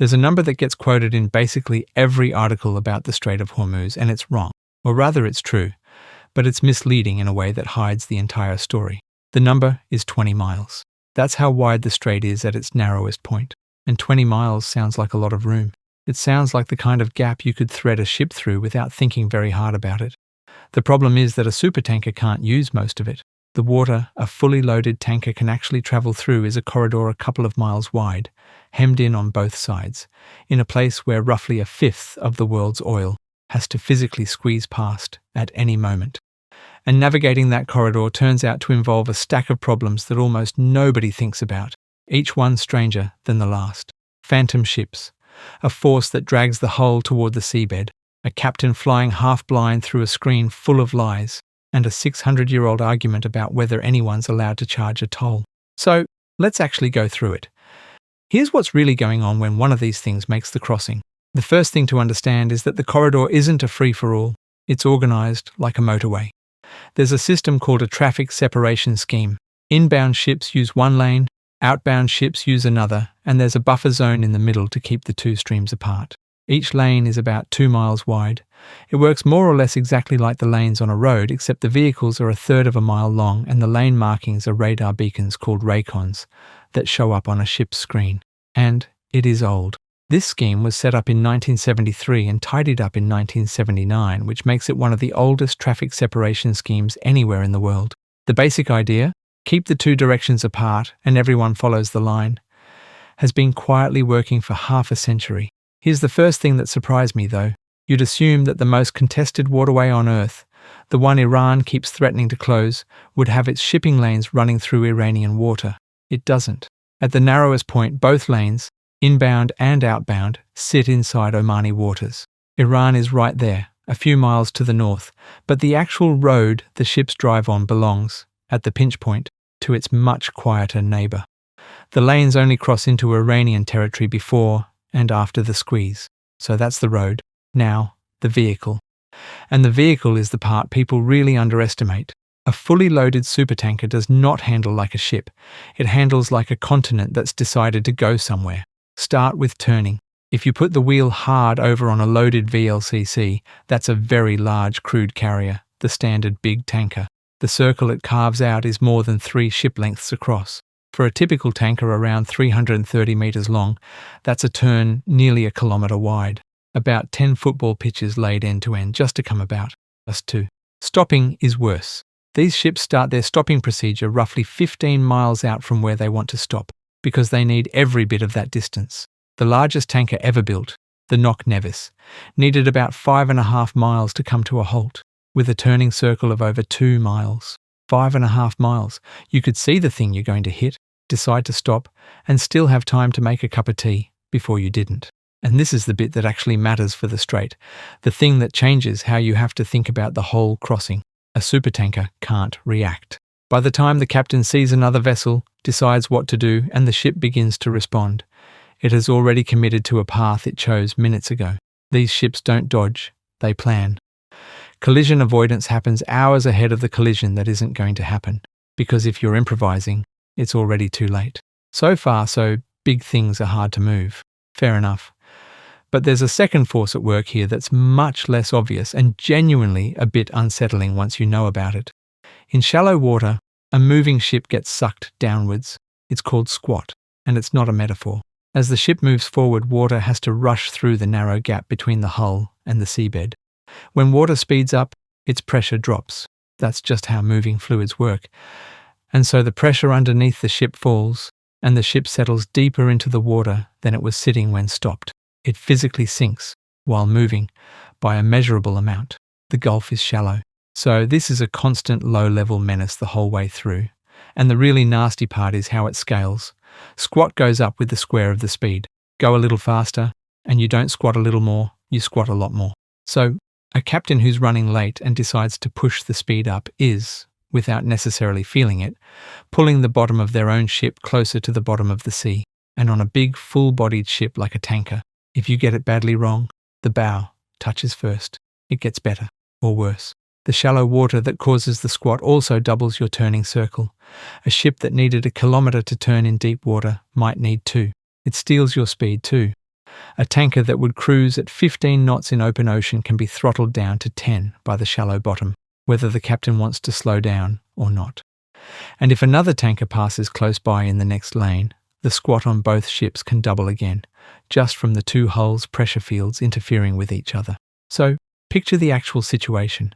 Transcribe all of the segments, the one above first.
There's a number that gets quoted in basically every article about the Strait of Hormuz, and it's wrong. Or rather, it's true, but it's misleading in a way that hides the entire story. The number is 20 miles. That's how wide the strait is at its narrowest point. And 20 miles sounds like a lot of room. It sounds like the kind of gap you could thread a ship through without thinking very hard about it. The problem is that a supertanker can't use most of it. The water a fully loaded tanker can actually travel through is a corridor a couple of miles wide, hemmed in on both sides, in a place where roughly a fifth of the world's oil has to physically squeeze past at any moment. And navigating that corridor turns out to involve a stack of problems that almost nobody thinks about, each one stranger than the last. Phantom ships, a force that drags the hull toward the seabed, a captain flying half-blind through a screen full of lies, and a 600-year-old argument about whether anyone's allowed to charge a toll. So, let's actually go through it. Here's what's really going on when one of these things makes the crossing. The first thing to understand is that the corridor isn't a free-for-all. It's organized like a motorway. There's a system called a traffic separation scheme. Inbound ships use one lane, outbound ships use another, and there's a buffer zone in the middle to keep the two streams apart. Each lane is about 2 miles wide. It works more or less exactly like the lanes on a road, except the vehicles are a third of a mile long and the lane markings are radar beacons called raycons that show up on a ship's screen. And it is old. This scheme was set up in 1973 and tidied up in 1979, which makes it one of the oldest traffic separation schemes anywhere in the world. The basic idea, keep the two directions apart and everyone follows the line, has been quietly working for half a century. Here's the first thing that surprised me though. You'd assume that the most contested waterway on Earth, the one Iran keeps threatening to close, would have its shipping lanes running through Iranian water. It doesn't. At the narrowest point, both lanes, inbound and outbound, sit inside Omani waters. Iran is right there, a few miles to the north, but the actual road the ships drive on belongs, at the pinch point, to its much quieter neighbour. The lanes only cross into Iranian territory before and after the squeeze. So that's the road. Now, the vehicle. And the vehicle is the part people really underestimate. A fully loaded supertanker does not handle like a ship. It handles like a continent that's decided to go somewhere. Start with turning. If you put the wheel hard over on a loaded VLCC, that's a very large crude carrier, the standard big tanker. The circle it carves out is more than 3 ship lengths across. For a typical tanker around 330 metres long, that's a turn nearly a kilometre wide. About 10 football pitches laid end to end just to come about. Us too. Stopping is worse. These ships start their stopping procedure roughly 15 miles out from where they want to stop, because they need every bit of that distance. The largest tanker ever built, the Nok Nevis, needed about 5.5 miles to come to a halt, with a turning circle of over 2 miles. 5.5 miles. You could see the thing you're going to hit, decide to stop, and still have time to make a cup of tea before you didn't. And this is the bit that actually matters for the strait, the thing that changes how you have to think about the whole crossing. A supertanker can't react. By the time the captain sees another vessel, decides what to do, and the ship begins to respond, it has already committed to a path it chose minutes ago. These ships don't dodge, they plan. Collision avoidance happens hours ahead of the collision that isn't going to happen, because if you're improvising, it's already too late. So far, so big things are hard to move. Fair enough. But there's a second force at work here that's much less obvious and genuinely a bit unsettling once you know about it. In shallow water, a moving ship gets sucked downwards. It's called squat, and it's not a metaphor. As the ship moves forward, water has to rush through the narrow gap between the hull and the seabed. When water speeds up, its pressure drops. That's just how moving fluids work. And so the pressure underneath the ship falls, and the ship settles deeper into the water than it was sitting when stopped. It physically sinks, while moving, by a measurable amount. The gulf is shallow. So this is a constant low-level menace the whole way through. And the really nasty part is how it scales. Squat goes up with the square of the speed. Go a little faster, and you don't squat a little more, you squat a lot more. So a captain who's running late and decides to push the speed up is, without necessarily feeling it, pulling the bottom of their own ship closer to the bottom of the sea. And on a big, full-bodied ship like a tanker, if you get it badly wrong, the bow touches first. It gets better, or worse. The shallow water that causes the squat also doubles your turning circle. A ship that needed 1 kilometre to turn in deep water might need 2. It steals your speed too. A tanker that would cruise at 15 knots in open ocean can be throttled down to 10 by the shallow bottom, whether the captain wants to slow down or not. And if another tanker passes close by in the next lane, the squat on both ships can double again, just from the two hulls' pressure fields interfering with each other. So, picture the actual situation.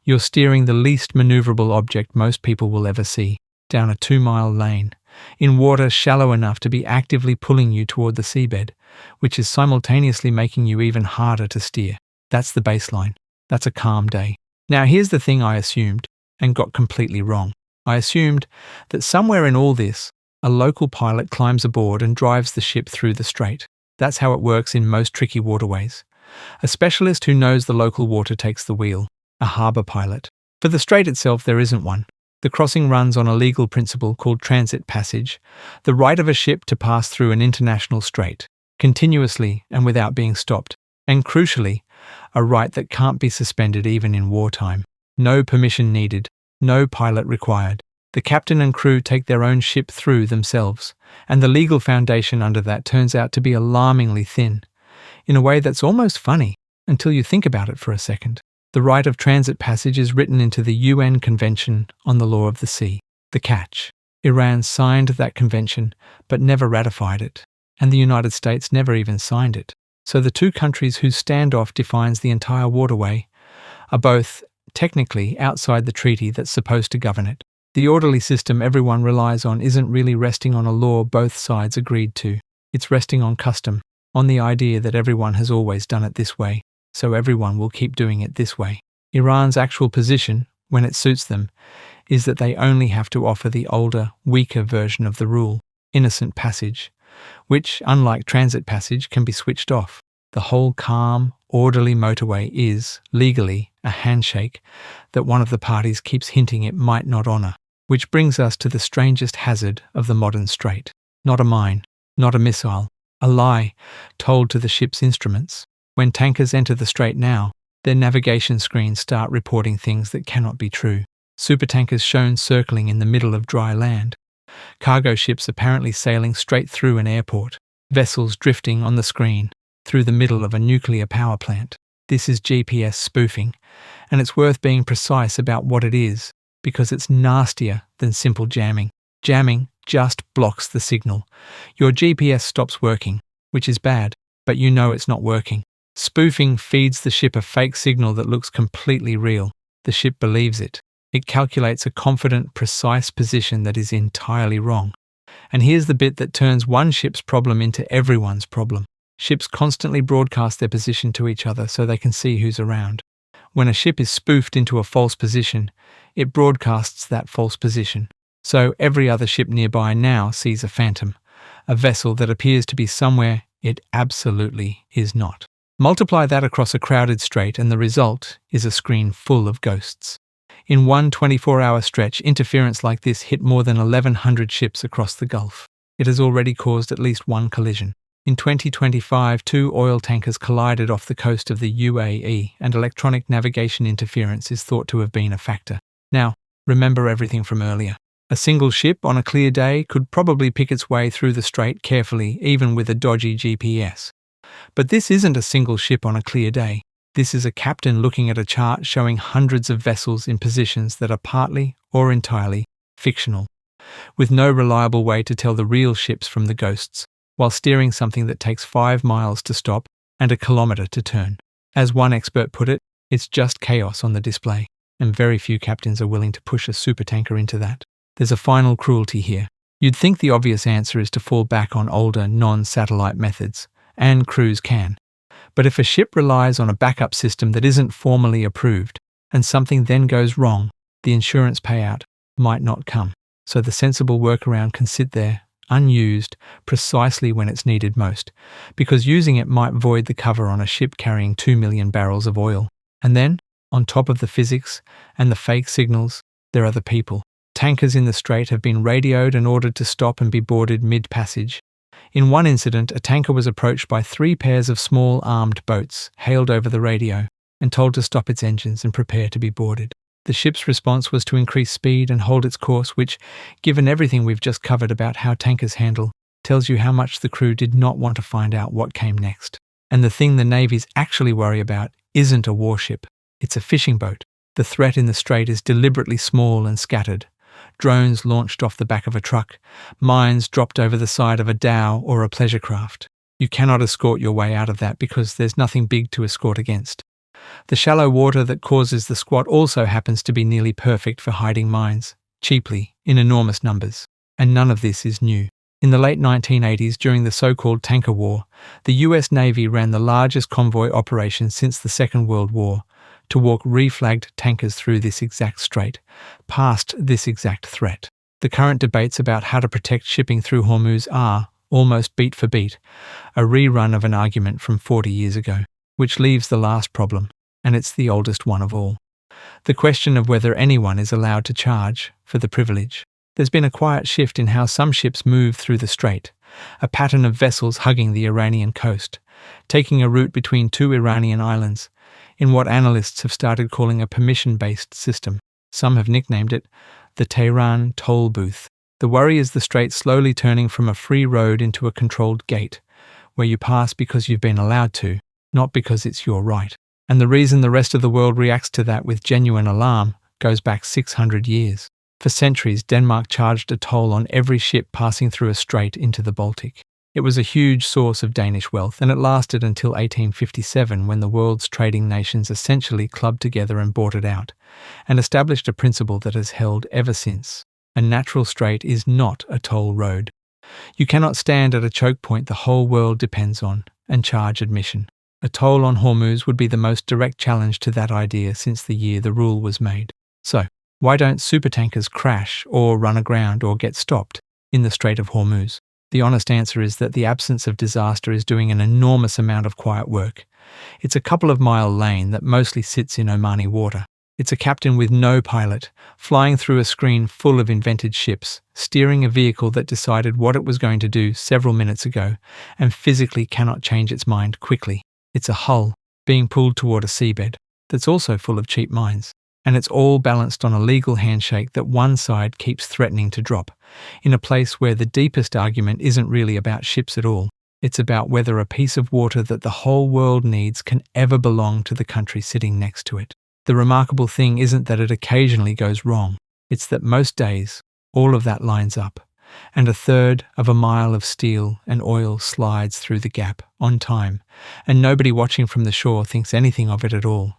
You're steering the least maneuverable object most people will ever see, down a 2-mile lane, in water shallow enough to be actively pulling you toward the seabed, which is simultaneously making you even harder to steer. That's the baseline. That's a calm day. Now here's the thing I assumed, and got completely wrong. I assumed that somewhere in all this, a local pilot climbs aboard and drives the ship through the strait. That's how it works in most tricky waterways. A specialist who knows the local water takes the wheel, a harbour pilot. For the strait itself, there isn't one. The crossing runs on a legal principle called transit passage, the right of a ship to pass through an international strait, continuously and without being stopped, and crucially, a right that can't be suspended even in wartime. No permission needed, no pilot required. The captain and crew take their own ship through themselves, and the legal foundation under that turns out to be alarmingly thin, in a way that's almost funny until you think about it for a second. The right of transit passage is written into the UN Convention on the Law of the Sea. The catch: Iran signed that convention but never ratified it, and the United States never even signed it. So the two countries whose standoff defines the entire waterway are both technically outside the treaty that's supposed to govern it. The orderly system everyone relies on isn't really resting on a law both sides agreed to. It's resting on custom, on the idea that everyone has always done it this way, so everyone will keep doing it this way. Iran's actual position, when it suits them, is that they only have to offer the older, weaker version of the rule, innocent passage, which, unlike transit passage, can be switched off. The whole calm, orderly motorway is, legally, a handshake that one of the parties keeps hinting it might not honour. Which brings us to the strangest hazard of the modern strait. Not a mine, not a missile, a lie told to the ship's instruments. When tankers enter the strait now, their navigation screens start reporting things that cannot be true. Supertankers shown circling in the middle of dry land. Cargo ships apparently sailing straight through an airport. Vessels drifting on the screen through the middle of a nuclear power plant. This is GPS spoofing, and it's worth being precise about what it is, because it's nastier than simple jamming. Jamming just blocks the signal. Your GPS stops working, which is bad, but you know it's not working. Spoofing feeds the ship a fake signal that looks completely real. The ship believes it. It calculates a confident, precise position that is entirely wrong. And here's the bit that turns one ship's problem into everyone's problem. Ships constantly broadcast their position to each other so they can see who's around. When a ship is spoofed into a false position, it broadcasts that false position. So every other ship nearby now sees a phantom, a vessel that appears to be somewhere it absolutely is not. Multiply that across a crowded strait and the result is a screen full of ghosts. In one 24-hour stretch, interference like this hit more than 1,100 ships across the Gulf. It has already caused at least one collision. In 2025, 2 oil tankers collided off the coast of the UAE, and electronic navigation interference is thought to have been a factor. Now, remember everything from earlier. A single ship on a clear day could probably pick its way through the strait carefully, even with a dodgy GPS. But this isn't a single ship on a clear day. This is a captain looking at a chart showing hundreds of vessels in positions that are partly or entirely fictional, with no reliable way to tell the real ships from the ghosts, while steering something that takes 5 miles to stop and a kilometre to turn. As one expert put it, it's just chaos on the display, and very few captains are willing to push a supertanker into that. There's a final cruelty here. You'd think the obvious answer is to fall back on older, non-satellite methods, and crews can. But if a ship relies on a backup system that isn't formally approved, and something then goes wrong, the insurance payout might not come. So the sensible workaround can sit there, unused, precisely when it's needed most, because using it might void the cover on a ship carrying 2 million barrels of oil. And then, on top of the physics and the fake signals, there are the people. Tankers in the strait have been radioed and ordered to stop and be boarded mid-passage. In one incident, a tanker was approached by 3 pairs of small armed boats, hailed over the radio, and told to stop its engines and prepare to be boarded. The ship's response was to increase speed and hold its course, which, given everything we've just covered about how tankers handle tells you how much the crew did not want to find out what came next. And the thing the navies actually worry about isn't a warship, it's a fishing boat. The threat in the strait is deliberately small and scattered. Drones launched off the back of a truck, mines dropped over the side of a dhow or a pleasure craft. You cannot escort your way out of that because there's nothing big to escort against. The shallow water that causes the squat also happens to be nearly perfect for hiding mines, cheaply, in enormous numbers. And none of this is new. In the late 1980s, during the so-called tanker war, the US Navy ran the largest convoy operation since the Second World War to walk reflagged tankers through this exact strait, past this exact threat. The current debates about how to protect shipping through Hormuz are, almost beat for beat, a rerun of an argument from 40 years ago, which leaves the last problem, and it's the oldest one of all. The question of whether anyone is allowed to charge for the privilege. There's been a quiet shift in how some ships move through the strait, a pattern of vessels hugging the Iranian coast, taking a route between two Iranian islands, in what analysts have started calling a permission-based system. Some have nicknamed it the Tehran Tollbooth. The worry is the strait slowly turning from a free road into a controlled gate, where you pass because you've been allowed to, not because it's your right. And the reason the rest of the world reacts to that with genuine alarm goes back 600 years. For centuries, Denmark charged a toll on every ship passing through a strait into the Baltic. It was a huge source of Danish wealth, and it lasted until 1857, when the world's trading nations essentially clubbed together and bought it out, and established a principle that has held ever since. A natural strait is not a toll road. You cannot stand at a choke point the whole world depends on and charge admission. A toll on Hormuz would be the most direct challenge to that idea since the year the rule was made. So, why don't supertankers crash or run aground or get stopped in the Strait of Hormuz? The honest answer is that the absence of disaster is doing an enormous amount of quiet work. It's a couple-of-mile lane that mostly sits in Omani water. It's a captain with no pilot, flying through a screen full of invented ships, steering a vehicle that decided what it was going to do several minutes ago and physically cannot change its mind quickly. It's a hull being pulled toward a seabed that's also full of cheap mines. And it's all balanced on a legal handshake that one side keeps threatening to drop, in a place where the deepest argument isn't really about ships at all. It's about whether a piece of water that the whole world needs can ever belong to the country sitting next to it. The remarkable thing isn't that it occasionally goes wrong. It's that most days, all of that lines up, and a third of a mile of steel and oil slides through the gap on time, and nobody watching from the shore thinks anything of it at all.